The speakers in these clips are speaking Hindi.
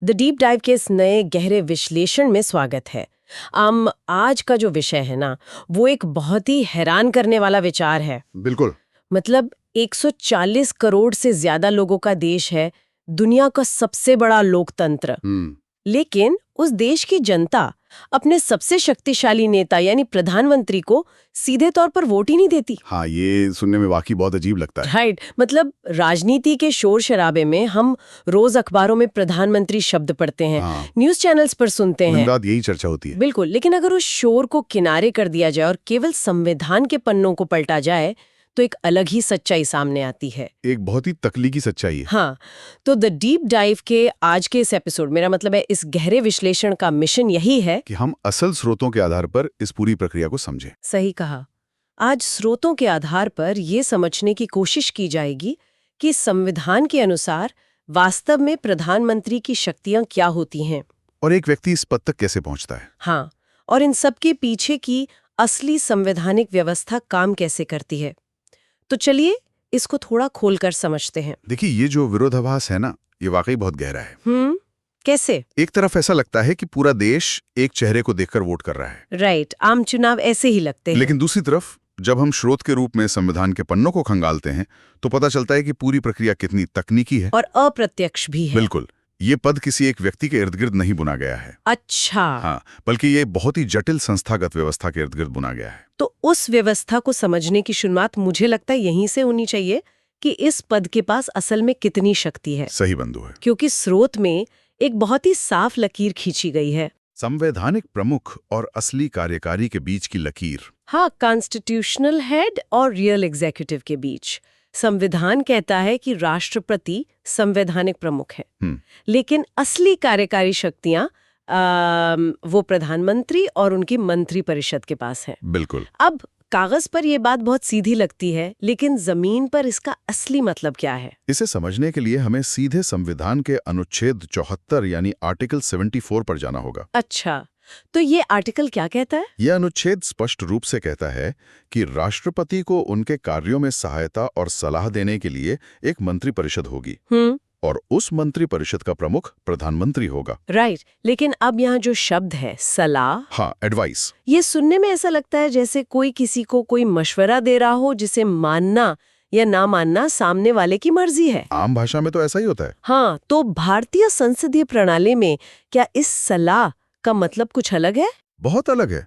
द डीप डाइव के इस नए गहरे विश्लेषण में स्वागत है। आज का जो विषय है ना, वो एक बहुत ही हैरान करने वाला विचार है। बिल्कुल। मतलब 140 करोड़ से ज्यादा लोगों का देश है, दुनिया का सबसे बड़ा लोकतंत्र। लेकिन उस देश की जनता अपने सबसे शक्तिशाली नेता यानी प्रधानमंत्री को सीधे तौर पर वोट ही नहीं देती। हाँ, ये सुनने में वाकई बहुत अजीब लगता है। राइट। मतलब राजनीति के शोर शराबे में हम रोज अखबारों में प्रधानमंत्री शब्द पढ़ते हैं, न्यूज चैनल्स पर सुनते हैं, दिन रात यही चर्चा होती है। बिल्कुल। लेकिन अगर उस शोर को किनारे कर दिया जाए और केवल संविधान के पन्नों को पलटा जाए तो एक अलग ही सच्चाई सामने आती है। एक बहुत ही तकलीकी सच्चाई है। हाँ, तो द डीप डाइव के आज के इस एपिसोड, मेरा मतलब है इस गहरे विश्लेषण का मिशन यही है कि हम असल स्रोतों के आधार पर इस पूरी प्रक्रिया को समझें। सही कहा। आज स्रोतों के आधार पर ये समझने की कोशिश की जाएगी कि संविधान के अनुसार वास्तव में प्रधानमंत्री की शक्तियां क्या होती हैं और एक व्यक्ति इस पद तक कैसे पहुंचता है। हाँ, और इन सब के पीछे की असली संवैधानिक व्यवस्था काम कैसे करती है। तो चलिए इसको थोड़ा खोलकर समझते हैं। देखिए, ये जो विरोधाभास है ना, ये वाकई बहुत गहरा है। कैसे? एक तरफ ऐसा लगता है कि पूरा देश एक चेहरे को देखकर वोट कर रहा है। राइट, आम चुनाव ऐसे ही लगते हैं। लेकिन दूसरी तरफ जब हम स्रोत के रूप में संविधान के पन्नों को खंगालते हैं तो पता चलता है कि पूरी प्रक्रिया कितनी तकनीकी है और अप्रत्यक्ष भी है। बिल्कुल। ये पद किसी एक व्यक्ति के इर्द गिर्द नहीं बुना गया है। अच्छा। हाँ, बल्कि ये बहुत ही जटिल संस्थागत व्यवस्था के इर्द गिर्द बुना गया है। तो उस व्यवस्था को समझने की शुरुआत मुझे लगता है यहीं से होनी चाहिए कि इस पद के पास असल में कितनी शक्ति है। सही बंधु है। क्योंकि स्रोत में एक बहुत ही साफ लकीर खींची गई है, संवैधानिक प्रमुख और असली कार्यकारी के बीच की लकीर। हाँ, कॉन्स्टिट्यूशनल हेड और रियल एग्जीक्यूटिव के बीच। संविधान कहता है कि राष्ट्रपति संवैधानिक प्रमुख है, लेकिन असली कार्यकारी शक्तियां वो प्रधानमंत्री और उनकी मंत्री परिषद के पास है। बिल्कुल। अब कागज पर यह बात बहुत सीधी लगती है, लेकिन जमीन पर इसका असली मतलब क्या है? इसे समझने के लिए हमें सीधे संविधान के अनुच्छेद 74 यानी आर्टिकल 74 पर जाना होगा। अच्छा, तो ये आर्टिकल क्या कहता है? यह अनुच्छेद स्पष्ट रूप से कहता है कि राष्ट्रपति को उनके कार्यों में सहायता और सलाह देने के लिए एक मंत्री परिषद होगी और उस मंत्री परिषद का प्रमुख प्रधानमंत्री होगा। राइट, लेकिन अब यहाँ जो शब्द है सलाह, हाँ, एडवाइस, ये सुनने में ऐसा लगता है जैसे कोई किसी को कोई मशवरा दे रहा हो जिसे मानना या ना मानना सामने वाले की मर्जी है। आम भाषा में तो ऐसा ही होता है। हाँ, तो भारतीय संसदीय प्रणाली में क्या इस सलाह का मतलब कुछ अलग है? बहुत अलग है।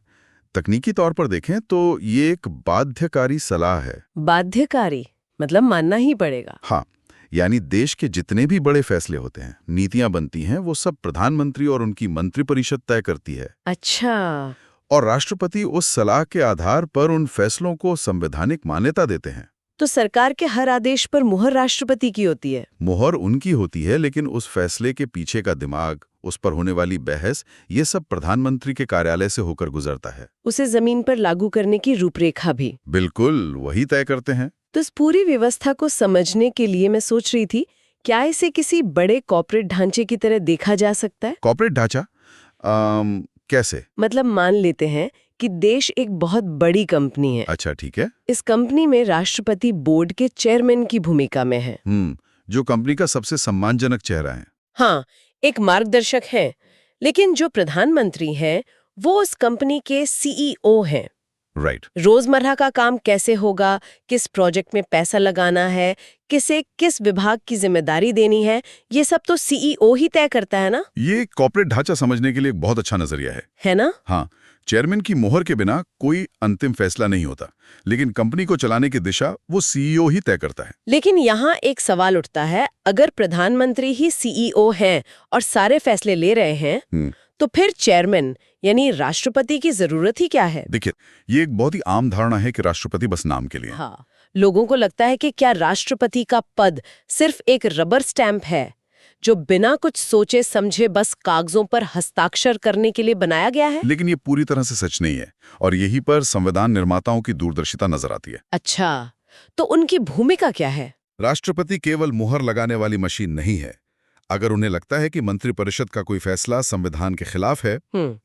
तकनीकी तौर पर देखें तो ये एक बाध्यकारी सलाह है। बाध्यकारी मतलब मानना ही पड़ेगा। हाँ, यानी देश के जितने भी बड़े फैसले होते हैं, नीतियां बनती हैं, वो सब प्रधानमंत्री और उनकी मंत्रिपरिषद तय करती है। अच्छा। और राष्ट्रपति उस सलाह के आधार पर उन फैसलों को संवैधानिक मान्यता देते हैं। तो सरकार के हर आदेश पर मुहर राष्ट्रपति की होती है? मुहर उनकी होती है, लेकिन उस फैसले के पीछे का दिमाग, उस पर होने वाली बहस, ये सब प्रधानमंत्री के कार्यालय से होकर गुजरता है। उसे जमीन पर लागू करने की रूपरेखा भी बिल्कुल वही तय करते हैं। तो इस पूरी व्यवस्था को समझने के लिए मैं सोच रही थी, क्या इसे किसी बड़े कॉर्पोरेट ढांचे की तरह देखा जा सकता है? कॉर्पोरेट ढांचा? कैसे? मतलब मान लेते हैं कि देश एक बहुत बड़ी कंपनी है। अच्छा, ठीक है। इस कंपनी में राष्ट्रपति बोर्ड के चेयरमैन की भूमिका में है। जो कंपनी का सबसे सम्मानजनक चेहरा है। हाँ, एक मार्गदर्शक है। लेकिन जो प्रधानमंत्री हैं, वो उस कंपनी के सीईओ हैं। राइट। रोजमर्रा का काम कैसे होगा, किस प्रोजेक्ट में पैसा लगाना है, किसे किस विभाग की जिम्मेदारी देनी है, ये सब तो सीईओ ही तय करता है ना। ये कॉर्पोरेट ढांचा समझने के लिए एक बहुत अच्छा नजरिया है ना? हाँ, चेयरमैन की मोहर के बिना कोई अंतिम फैसला नहीं होता, लेकिन कंपनी को चलाने की दिशा वो सीईओ ही तय करता है। लेकिन यहाँ एक सवाल उठता है, अगर प्रधानमंत्री ही सीईओ हैं और सारे फैसले ले रहे हैं, तो फिर चेयरमैन यानी राष्ट्रपति की जरूरत ही क्या है? देखिए, ये एक बहुत ही आम धारणा है कि राष्ट्रपति बस नाम के लिए। हाँ, लोगों को लगता है कि क्या राष्ट्रपति का पद सिर्फ एक रबर स्टैंप है जो बिना कुछ सोचे समझे बस कागजों पर हस्ताक्षर करने के लिए बनाया गया है? लेकिन ये पूरी तरह से सच नहीं है, और यही पर संविधान निर्माताओं की दूरदर्शिता नजर आती है। अच्छा, तो उनकी भूमिका क्या है? राष्ट्रपति केवल मुहर लगाने वाली मशीन नहीं है। अगर उन्हें लगता है कि मंत्रिपरिषद का कोई फैसला संविधान के खिलाफ है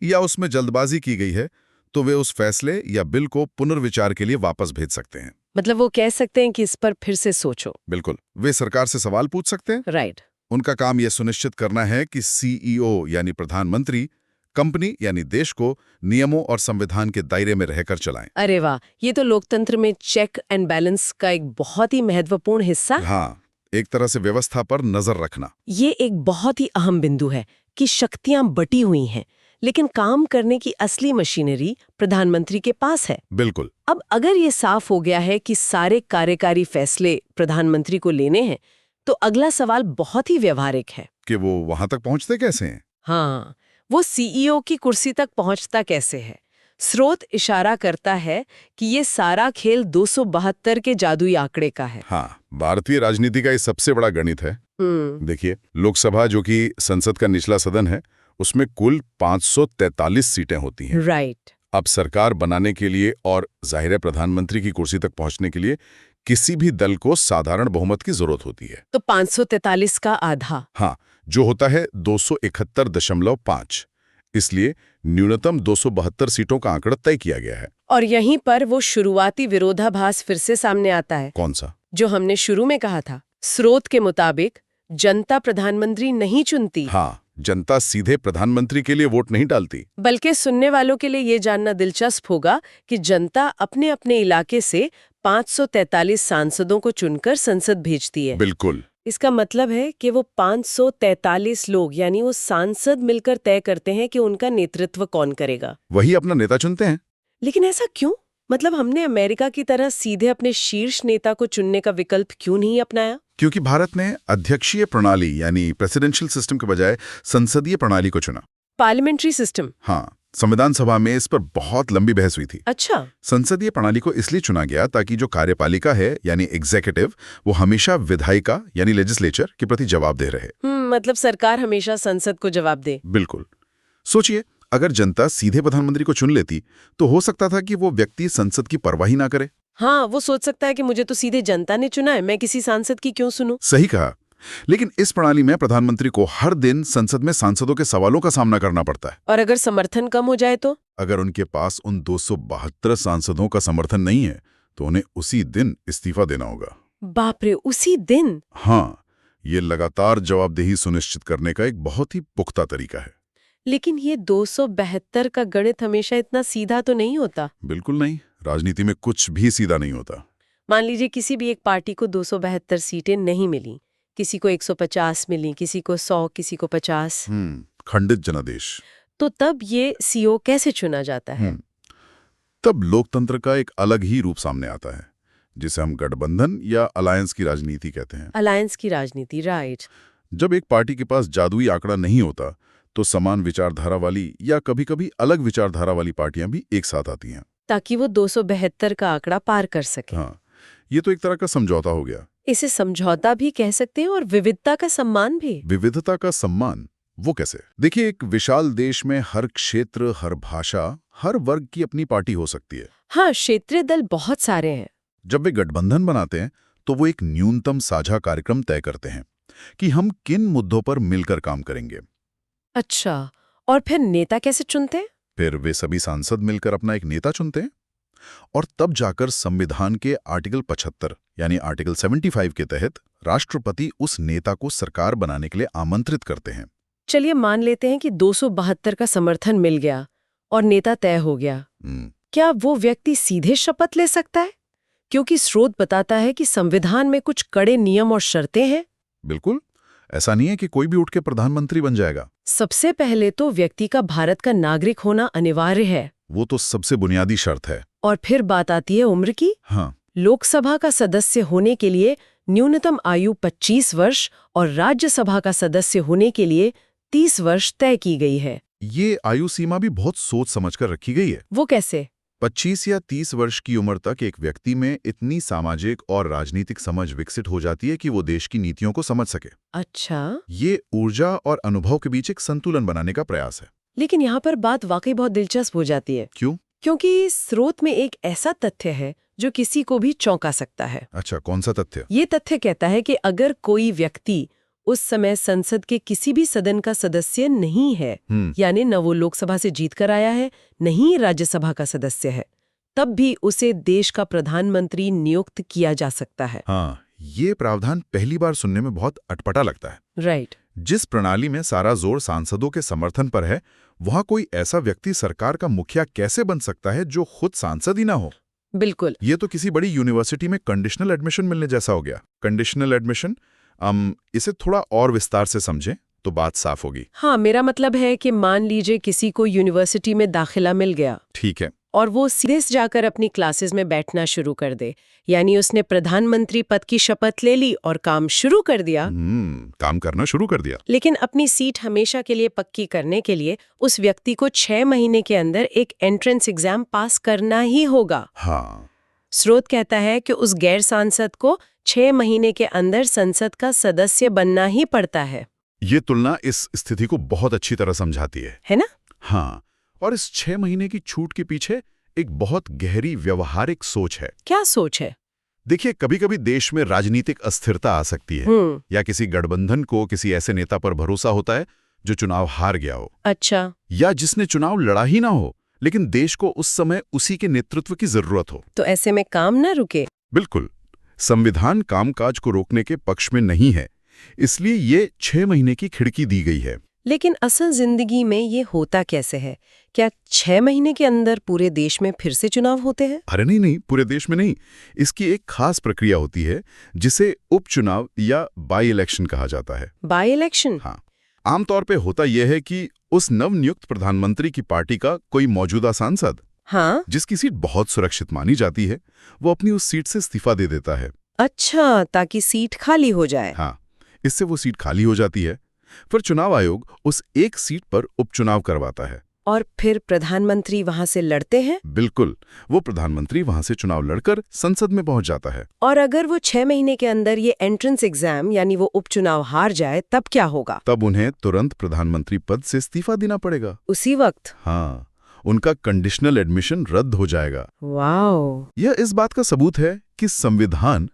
या उसमें जल्दबाजी की गई है, तो वे उस फैसले या बिल को पुनर्विचार के लिए वापस भेज सकते हैं। मतलब वो कह सकते हैं कि इस पर फिर से सोचो। बिल्कुल, वे सरकार से सवाल पूछ सकते हैं। राइट। उनका काम यह सुनिश्चित करना है कि सीईओ यानी प्रधानमंत्री कंपनी यानी देश को नियमों और संविधान के दायरे में रहकर चलाएं। अरे वाह, ये तो लोकतंत्र में चेक एंड बैलेंस का एक बहुत ही महत्वपूर्ण हिस्सा। हाँ, एक तरह से व्यवस्था पर नजर रखना। ये एक बहुत ही अहम बिंदु है कि शक्तियां बटी हुई हैं, लेकिन काम करने की असली मशीनरी प्रधानमंत्री के पास है। बिल्कुल। अब अगर ये साफ हो गया है कि सारे कार्यकारी फैसले प्रधानमंत्री को लेने हैं, तो अगला सवाल बहुत ही व्यवहारिक है कि वो वहां तक पहुंचते कैसे हैं? हाँ, वो सीईओ की कुर्सी तक पहुंचता कैसे है? स्रोत इशारा करता है कि ये सारा खेल 272 के जादुई आंकड़े का है। हाँ, भारतीय राजनीति का ये सबसे बड़ा गणित है। देखिए, लोकसभा जो कि संसद का निचला सदन है, उसमें कुल 543 सीटें होती हैं। राइट। अब सरकार बनाने के लिए और जाहिर है प्रधानमंत्री की कुर्सी तक पहुंचने के लिए किसी भी दल को साधारण बहुमत की जरूरत होती है। तो 543 का आधा। हाँ, जो होता है 271.5। इसलिए न्यूनतम 272 सीटों का आंकड़ा तय किया गया है। और यहीं पर वो शुरुआती विरोधाभास फिर से सामने आता है। कौन सा? जो हमने शुरू में कहा था। स्रोत के मुताबिक जनता प्रधानमंत्री नहीं चुनती। हाँ, जनता सीधे प्रधानमंत्री के लिए वोट नहीं डालती। बल्कि सुनने वालों के लिए ये जानना दिलचस्प होगा कि जनता अपने अपने इलाके से 543 सांसदों को चुनकर संसद भेजती है। बिल्कुल। इसका मतलब है कि वो 543 लोग यानी वो सांसद मिलकर तय करते हैं कि उनका नेतृत्व कौन करेगा। वही अपना नेता चुनते हैं। लेकिन ऐसा क्यों? मतलब हमने अमेरिका की तरह सीधे अपने शीर्ष नेता को चुनने का विकल्प क्यों नहीं अपनाया? क्योंकि भारत ने अध्यक्षीय प्रणाली यानी प्रेसिडेंशियल सिस्टम के बजाय संसदीय प्रणाली को चुना। Parliamentary system. हाँ, संविधान सभा में इस पर बहुत लंबी बहस हुई थी। अच्छा। संसदीय प्रणाली को इसलिए चुना गया ताकि जो कार्यपालिका है यानी एग्जीक्यूटिव, वो हमेशा विधायिका यानी लेजिस्लेचर के प्रति जवाबदेह रहे। मतलब सरकार हमेशा संसद को जवाब दे। बिल्कुल। सोचिए, अगर जनता सीधे प्रधानमंत्री को चुन लेती तो हो सकता था कि वो व्यक्ति संसद की परवाह ही ना करे। हाँ, वो सोच सकता है कि मुझे तो सीधे जनता ने चुना है, मैं किसी सांसद की क्यों सुनूं? सही कहा। लेकिन इस प्रणाली में प्रधानमंत्री को हर दिन संसद में सांसदों के सवालों का सामना करना पड़ता है। और अगर समर्थन कम हो जाए तो? अगर उनके पास उन 272 सांसदों का समर्थन नहीं है तो उन्हें उसी दिन इस्तीफा देना होगा। बाप रे, उसी दिन? हाँ, ये लगातार जवाबदेही सुनिश्चित करने का एक बहुत ही पुख्ता तरीका है। लेकिन ये 272 का गणित हमेशा इतना सीधा तो नहीं होता। बिल्कुल नहीं, राजनीति में कुछ भी सीधा नहीं होता। मान लीजिए किसी भी एक पार्टी को 272 सीटें नहीं मिली, किसी को 150 मिली, किसी को 100, किसी को 50। खंडित जनादेश। तो तब ये सीईओ कैसे चुना जाता है? तब लोकतंत्र का एक अलग ही रूप सामने आता है, जिसे हम गठबंधन या अलायंस की राजनीति कहते हैं। अलायंस की राजनीति, राइट। जब एक पार्टी के पास जादुई आंकड़ा नहीं होता तो समान विचारधारा वाली या कभी-कभी अलग विचारधारा वाली पार्टियां भी एक साथ आती हैं, ताकि वो 272 का आंकड़ा पार कर सके। हाँ, ये तो एक तरह का समझौता हो गया। इसे समझौता भी कह सकते हैं और विविधता का सम्मान भी। विविधता का सम्मान वो कैसे? देखिए, एक विशाल देश में हर क्षेत्र, हर भाषा, हर वर्ग की अपनी पार्टी हो सकती है। हाँ, क्षेत्रीय दल बहुत सारे हैं। जब वे गठबंधन बनाते हैं तो वो एक न्यूनतम साझा कार्यक्रम तय करते हैं कि हम किन मुद्दों पर मिलकर काम करेंगे। अच्छा, और फिर नेता कैसे चुनते हैं? फिर वे सभी सांसद मिलकर अपना एक नेता चुनते हैं और तब जाकर संविधान के आर्टिकल 75 यानी आर्टिकल 75 के तहत राष्ट्रपति उस नेता को सरकार बनाने के लिए आमंत्रित करते हैं। चलिए मान लेते हैं कि 272 का समर्थन मिल गया और नेता तय हो गया। क्या वो व्यक्ति सीधे शपथ ले सकता है? क्योंकि स्रोत बताता है कि संविधान में कुछ कड़े नियम और शर्तें हैं। बिल्कुल, ऐसा नहीं है कि कोई भी उठ के प्रधानमंत्री बन जाएगा। सबसे पहले तो व्यक्ति का भारत का नागरिक होना अनिवार्य है। वो तो सबसे बुनियादी शर्त है। और फिर बात आती है उम्र की। हाँ, लोकसभा का सदस्य होने के लिए न्यूनतम आयु 25 वर्ष और राज्यसभा का सदस्य होने के लिए 30 वर्ष तय की गई है। ये आयु सीमा भी बहुत सोच समझकर रखी गई है। वो कैसे? 25 या 30 वर्ष की उम्र तक एक व्यक्ति में इतनी सामाजिक और राजनीतिक समझ विकसित हो जाती है कि वो देश की नीतियों को समझ सके। अच्छा। ये ऊर्जा और अनुभव के बीच एक संतुलन बनाने का प्रयास है। लेकिन यहाँ पर बात वाकई बहुत दिलचस्प हो जाती है। क्यों? क्योंकि स्रोत में एक ऐसा तथ्य है जो किसी को भी चौंका सकता है। अच्छा, कौन सा तथ्य? ये तथ्य कहता है कि अगर कोई व्यक्ति उस समय संसद के किसी भी सदन का सदस्य नहीं है, यानी न वो लोकसभा से जीत कर आया है, न ही राज्यसभा का सदस्य है, तब भी उसे देश का प्रधानमंत्री नियुक्त किया जा सकता है। हाँ, ये प्रावधान पहली बार सुनने में बहुत अटपटा लगता है। राइट। जिस प्रणाली में सारा जोर सांसदों के समर्थन पर है, वहां कोई ऐसा व्यक्ति सरकार का मुखिया कैसे बन सकता है जो खुद सांसद ही ना हो? बिल्कुल। ये तो किसी बड़ी यूनिवर्सिटी में कंडीशनल एडमिशन मिलने जैसा हो गया। कंडीशनल एडमिशन, इसे थोड़ा और विस्तार से समझें तो बात साफ होगी। हाँ, मेरा मतलब है कि मान लीजिए किसी को यूनिवर्सिटी में दाखिला मिल गया। ठीक है। और वो सीधे जाकर अपनी क्लासेस में बैठना शुरू कर दे, यानी उसने प्रधानमंत्री पद की शपथ ले ली और काम शुरू कर दिया। काम करना शुरू कर दिया। लेकिन अपनी सीट हमेशा के लिए पक्की करने के लिए उस व्यक्ति को 6 महीने के अंदर एक एंट्रेंस एग्जाम पास करना ही होगा। हाँ। स्रोत कहता है कि उस गैर सांसद को 6 महीने के अंदर संसद का सदस्य बनना ही पड़ता है। ये तुलना इस स्थिति को बहुत अच्छी तरह समझाती है ना? हाँ। और इस 6 महीने की छूट के पीछे एक बहुत गहरी व्यवहारिक सोच है। क्या सोच है? देखिए, कभी-कभी देश में राजनीतिक अस्थिरता आ सकती है, या किसी गठबंधन को किसी ऐसे नेता पर भरोसा होता है जो चुनाव हार गया हो। अच्छा। या जिसने चुनाव लड़ा ही ना हो, लेकिन देश को उस समय उसी के नेतृत्व की जरूरत हो। तो ऐसे में काम ना रुके। बिल्कुल। संविधान कामकाज को रोकने के पक्ष में नहीं है, इसलिए ये 6 महीने की खिड़की दी गई है। लेकिन असल जिंदगी में ये होता कैसे है? क्या 6 महीने के अंदर पूरे देश में फिर से चुनाव होते हैं? अरे नहीं, पूरे देश में नहीं। इसकी एक खास प्रक्रिया होती है जिसे उपचुनाव या बाई इलेक्शन कहा जाता है। By election? हाँ। आमतौर पे होता यह है कि उस नवनियुक्त प्रधानमंत्री की पार्टी का कोई मौजूदा सांसद, हाँ, जिसकी सीट बहुत सुरक्षित मानी जाती है, वो अपनी उस सीट से इस्तीफा दे देता है। अच्छा, ताकि सीट खाली हो जाए। हाँ, इससे वो सीट खाली हो जाती है। फिर चुनाव आयोग उस एक सीट पर उपचुनाव करवाता है। और फिर प्रधानमंत्री वहां से लड़ते हैं? बिल्कुल। वो प्रधानमंत्री वहां से चुनाव लड़कर संसद में पहुंच जाता है। और अगर वो 6 महीने के अंदर ये एंट्रेंस एग्जाम यानी वो उपचुनाव हार जाए, तब क्या होगा? तब उन्हें तुरंत प्रधानमंत्री पद से इस्तीफा देना पड़ेगा। उसी वक्त? हाँ, उनका कंडीशनल एडमिशन रद्द हो जाएगा। वाओ! यह इस बात का सबूत है कि संविधान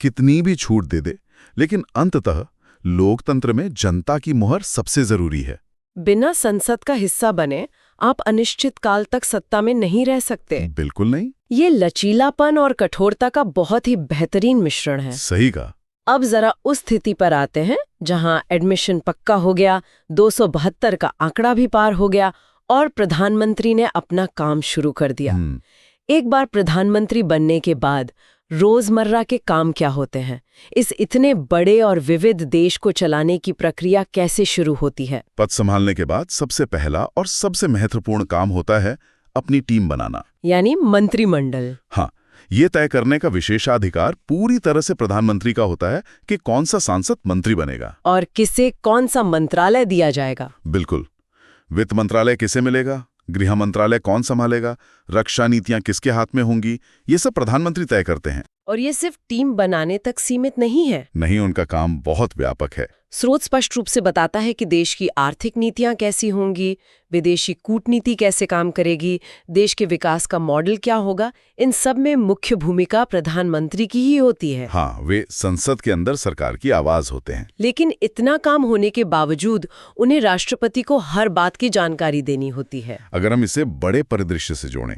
कितनी भी छूट दे दे, लेकिन अंततः लोकतंत्र में जनता की मुहर सबसे जरूरी है। बिना संसद का हिस्सा बने आप अनिश्चित काल तक सत्ता में नहीं रह सकते। बिल्कुल नहीं। ये लचीलापन और कठोरता का बहुत ही बेहतरीन मिश्रण है। सही कहा। अब जरा उस स्थिति पर आते हैं जहां एडमिशन पक्का हो गया, 272 का आंकड़ा भी पार हो गया और प्रधानमंत्री ने अपना काम शुरू कर दिया। एक बार प्रधानमंत्री बनने के बाद रोजमर्रा के काम क्या होते हैं? इस इतने बड़े और विविध देश को चलाने की प्रक्रिया कैसे शुरू होती है? पद संभालने के बाद सबसे पहला और सबसे महत्वपूर्ण काम होता है अपनी टीम बनाना, यानी मंत्रिमंडल। हाँ, ये तय करने का विशेषाधिकार पूरी तरह से प्रधानमंत्री का होता है कि कौन सा सांसद मंत्री बनेगा और किसे कौन सा मंत्रालय दिया जाएगा। बिल्कुल। वित्त मंत्रालय किसे मिलेगा, गृह मंत्रालय कौन संभालेगा, रक्षा नीतियां किसके हाथ में होंगी, ये सब प्रधानमंत्री तय करते हैं। और ये सिर्फ टीम बनाने तक सीमित नहीं है। नहीं, उनका काम बहुत व्यापक है। स्रोत स्पष्ट रूप से बताता है कि देश की आर्थिक नीतियां कैसी होंगी, विदेशी कूटनीति कैसे काम करेगी, देश के विकास का मॉडल क्या होगा। इन सब में मुख्य भूमिका प्रधानमंत्री की ही होती है। हाँ, वे संसद के अंदर सरकार की आवाज होते हैं। लेकिन इतना काम होने के बावजूद उन्हें राष्ट्रपति को हर बात की जानकारी देनी होती है। अगर हम इसे बड़े परिदृश्य से जोड़ें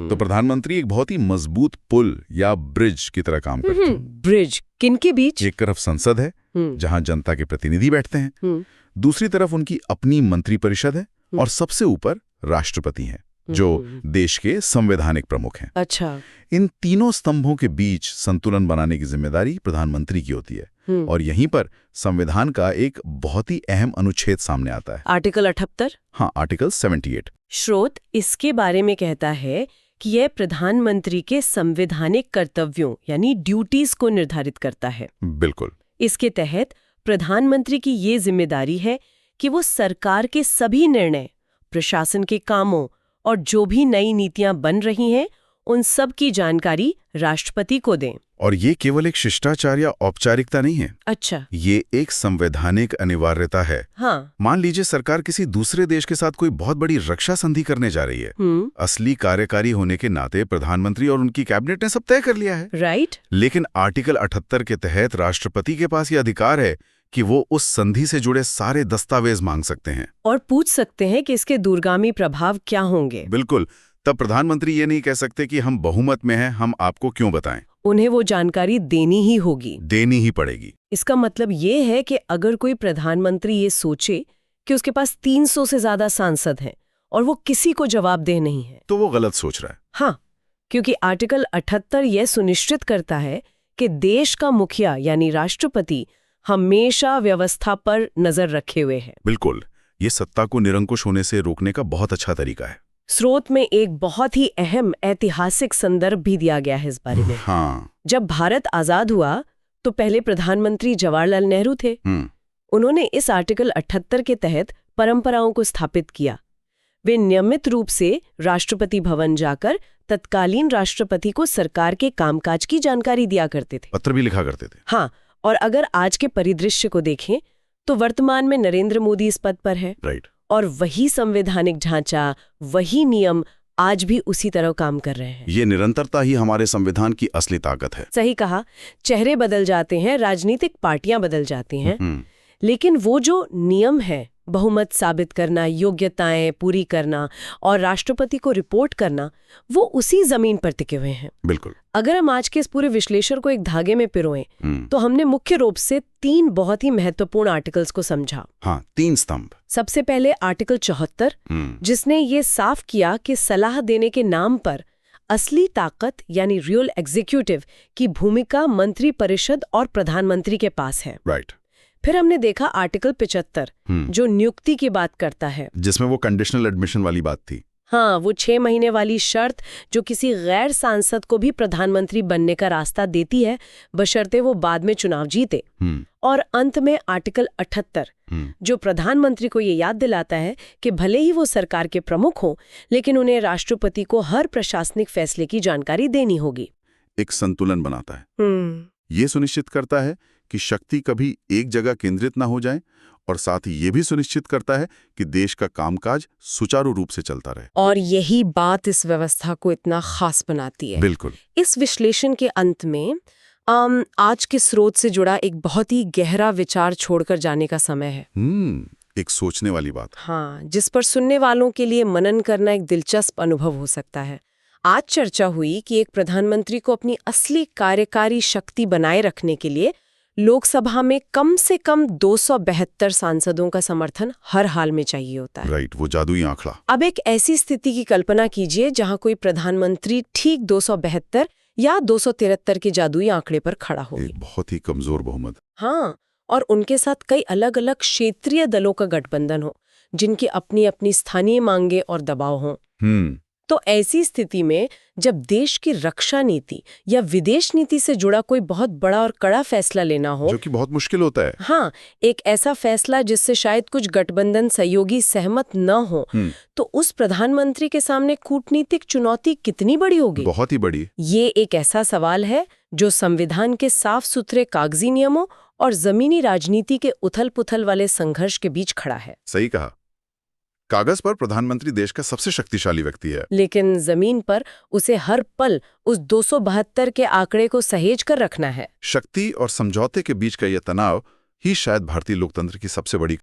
तो प्रधानमंत्री एक बहुत ही मजबूत पुल या ब्रिज की तरह काम करते हैं। ब्रिज किनके बीच? एक तरफ संसद है जहां जनता के प्रतिनिधि बैठते हैं, दूसरी तरफ उनकी अपनी मंत्रिपरिषद है, और सबसे ऊपर राष्ट्रपति हैं जो देश के संवैधानिक प्रमुख हैं। अच्छा। इन तीनों स्तंभों के बीच संतुलन बनाने की जिम्मेदारी प्रधानमंत्री की होती है। और यहीं पर संविधान का एक बहुत ही अहम अनुच्छेद सामने आता है, आर्टिकल 78। हाँ, आर्टिकल 78। स्रोत इसके बारे में कहता है कि यह प्रधानमंत्री के संवैधानिक कर्तव्यों यानी ड्यूटीज को निर्धारित करता है। बिल्कुल। इसके तहत प्रधानमंत्री की ये जिम्मेदारी है कि वो सरकार के सभी निर्णय, प्रशासन के कामों और जो भी नई नीतियां बन रही हैं, उन सब की जानकारी राष्ट्रपति को दें। और ये केवल एक शिष्टाचार या औपचारिकता नहीं है। अच्छा। ये एक संवैधानिक अनिवार्यता है। हाँ। मान लीजिए सरकार किसी दूसरे देश के साथ कोई बहुत बड़ी रक्षा संधि करने जा रही है। असली कार्यकारी होने के नाते प्रधानमंत्री और उनकी कैबिनेट ने सब तय कर लिया है। राइट। लेकिन आर्टिकल 78 के तहत राष्ट्रपति के पास ये अधिकार है कि वो उस संधि से जुड़े सारे दस्तावेज मांग सकते हैं और पूछ सकते हैं कि इसके दूरगामी प्रभाव क्या होंगे। बिल्कुल। तब प्रधानमंत्री ये नहीं कह सकते कि हम बहुमत में हैं, हम आपको क्यों बताएं। उन्हें वो जानकारी देनी ही होगी। देनी ही पड़ेगी। इसका मतलब ये है कि अगर कोई प्रधानमंत्री ये सोचे कि उसके पास 300 से ज्यादा सांसद हैं और वो किसी को जवाबदेह नहीं है, तो वो गलत सोच रहा है। हाँ, क्योंकि आर्टिकल 78 यह सुनिश्चित करता है कि देश का मुखिया यानी राष्ट्रपति हमेशा व्यवस्था पर नजर रखे हुए है। बिल्कुल, ये सत्ता को निरंकुश होने से रोकने का बहुत अच्छा तरीका है। स्रोत में एक बहुत ही अहम ऐतिहासिक संदर्भ भी दिया गया है इस बारे में। हाँ। जब भारत आजाद हुआ तो पहले प्रधानमंत्री जवाहरलाल नेहरू थे। उन्होंने इस आर्टिकल 78 के तहत परंपराओं को स्थापित किया। वे नियमित रूप से राष्ट्रपति भवन जाकर तत्कालीन राष्ट्रपति को सरकार के कामकाज की जानकारी दिया करते थे। पत्र भी लिखा करते थे। हाँ, और अगर आज के परिदृश्य को देखें तो वर्तमान में नरेंद्र मोदी इस पद पर है। राइट। और वही संवैधानिक ढांचा, वही नियम आज भी उसी तरह काम कर रहे हैं। ये निरंतरता ही हमारे संविधान की असली ताकत है। सही कहा। चेहरे बदल जाते हैं, राजनीतिक पार्टियां बदल जाती हैं, लेकिन वो जो नियम है, बहुमत साबित करना, योग्यताएं पूरी करना और राष्ट्रपति को रिपोर्ट करना, वो उसी जमीन पर टिके हुए हैं। बिल्कुल। अगर हम आज के इस पूरे विश्लेषण को एक धागे में पिरोएं तो हमने मुख्य रूप से 3 बहुत ही महत्वपूर्ण आर्टिकल्स को समझा। हाँ, 3 स्तंभ। सबसे पहले आर्टिकल 74, जिसने ये साफ किया कि सलाह देने के नाम पर असली ताकत यानी रियल एग्जीक्यूटिव की भूमिका मंत्री परिषद और प्रधानमंत्री के पास है। राइट। फिर हमने देखा आर्टिकल 75, जो नियुक्ति की बात करता है, जिसमें वो कंडीशनल एडमिशन वाली बात थी। हाँ, वो 6 महीने वाली शर्त जो किसी गैर सांसद को भी प्रधानमंत्री बनने का रास्ता देती है, बशर्ते वो बाद में चुनाव जीते। और अंत में आर्टिकल 78, जो प्रधानमंत्री को ये याद दिलाता है कि भले ही वो सरकार के प्रमुख हों, लेकिन उन्हें राष्ट्रपति को हर प्रशासनिक फैसले की जानकारी देनी होगी। एक संतुलन बनाता है। ये सुनिश्चित करता है कि शक्ति कभी एक जगह केंद्रित ना हो जाए और साथ ही ये भी सुनिश्चित करता है कि देश का कामकाज सुचारू रूप से चलता रहे। और यही बात इस व्यवस्था को इतना खास बनाती है। बिल्कुल। इस विश्लेषण के अंत में आज के स्रोत से जुड़ा एक बहुत ही गहरा विचार छोड़कर जाने का समय है। एक सोचने वाली बात। हाँ, जिस पर सुनने वालों के लिए मनन करना एक दिलचस्प अनुभव हो सकता है। आज चर्चा हुई कि एक प्रधानमंत्री को अपनी असली कार्यकारी शक्ति बनाए रखने के लिए लोकसभा में कम से कम 272 सांसदों का समर्थन हर हाल में चाहिए होता है। राइट, वो जादुई आंकड़ा। अब एक ऐसी स्थिति की कल्पना कीजिए जहां कोई प्रधानमंत्री ठीक 272 या 273 के जादुई आंकड़े पर खड़ा हो। एक बहुत ही कमजोर बहुमत। हाँ, और उनके साथ कई अलग अलग क्षेत्रीय दलों का गठबंधन हो, जिनकी अपनी अपनी स्थानीय मांगे और दबाव हों। तो ऐसी स्थिति में जब देश की रक्षा नीति या विदेश नीति से जुड़ा कोई बहुत बड़ा और कड़ा फैसला लेना हो, जो कि बहुत मुश्किल होता है। हाँ, एक ऐसा फैसला जिससे शायद कुछ गठबंधन सहयोगी सहमत न हो, तो उस प्रधानमंत्री के सामने कूटनीतिक चुनौती कितनी बड़ी होगी? बहुत ही बड़ी। ये एक ऐसा सवाल है जो संविधान के साफ सुथरे कागजी नियमों और जमीनी राजनीति के उथल पुथल वाले संघर्ष के बीच खड़ा है। सही कहा। कागज पर प्रधानमंत्री देश का सबसे शक्तिशाली व्यक्ति है, लेकिन जमीन पर उसे हर पल उस 272 के आंकड़े को सहेज कर रखना है। शक्ति और समझौते के बीच का यह तनाव ही शायद भारतीय लोकतंत्र की सबसे बड़ी